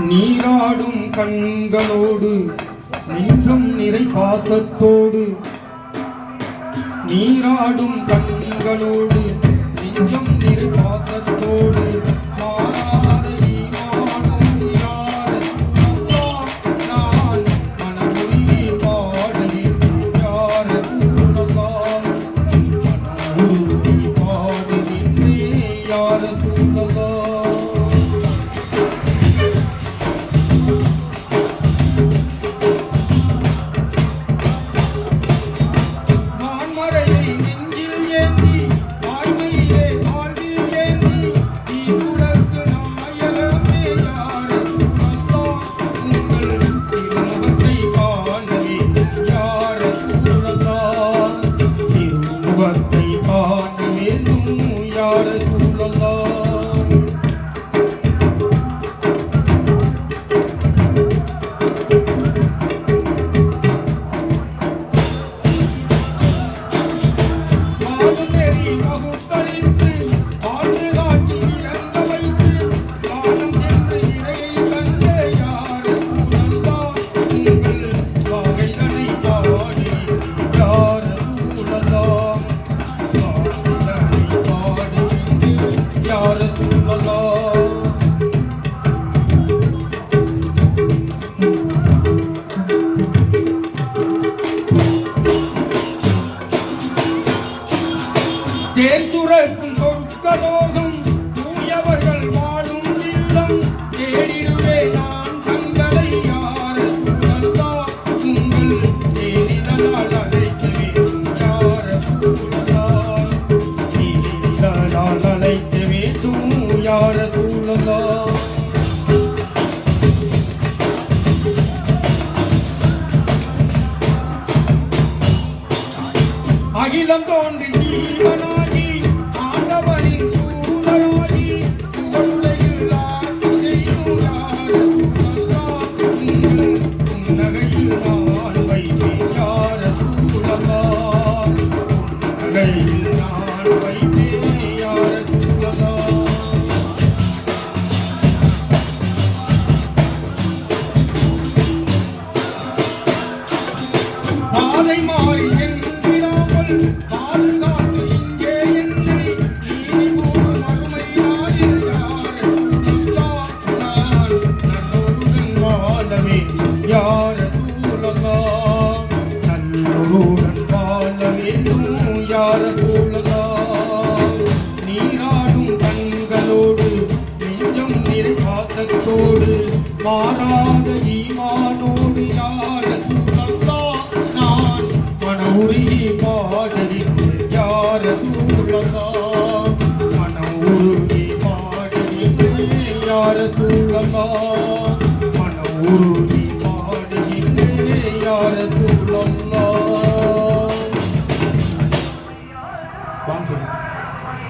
நீராடும் கண்களோடு நெஞ்சம் நிறை பாசத்தோடு நீராடும் கண்களோடு நெஞ்சம் நிறை பாசத்தோடு மாறாத ஈமானோடு நான் மனமுருகி பாடுகின்றேன் யார் ரசூலல்லாஹ் மனமுருகி பாடுகின்றேன் யார் ரசூலல்லாஹ் தேர்ந்துரைக்கும் சொற்களோதும் தூயவர்கள் வாழும் இல்லம் தேடிடுவே நான் தங்களை யார் ரசூலல்லாஹ் உங்கள் தேடினால் அழைக்கவே யார் ரசூலல்லாஹ் தேடினால் அழைக்கவே யார் ரசூலல்லாஹ் அகிலம் தோன்றி ஜீவனாகி ஆண்டவனின் தூதராகி புகழுலகில் ஆட்சி செய்யும் யார் ரசூலல்லாஹ் புன்னகையில் நான் வைத்தேன் யார் ரசூலல்லாஹ் புன்னகையில் நான் வைத்தேன் யார் ரசூலல்லாஹ் பாதை மாறி பாதுகாப்பு இங்கே என்னை நீதி போகும் அருமையாயில் யார் ரசூலல்லாஹ் நான் நல்லோருடன் வாழவே யார் ரசூலல்லாஹ் நல்லோருடன் வாழ வேண்டும் யார் ரசூலல்லாஹ் நீராடும் கண்களோடு நெஞ்சம் நிறை பாசத்தோடு மாறாத ஈமானோடு யார் ரசூலல்லாஹ் நான் மனமுருகி பாடுகின்றேன் யார் ரசூலல்லாஹ் மனமுருகி பாடுகின்றேன் யார் ரசூலல்லாஹ்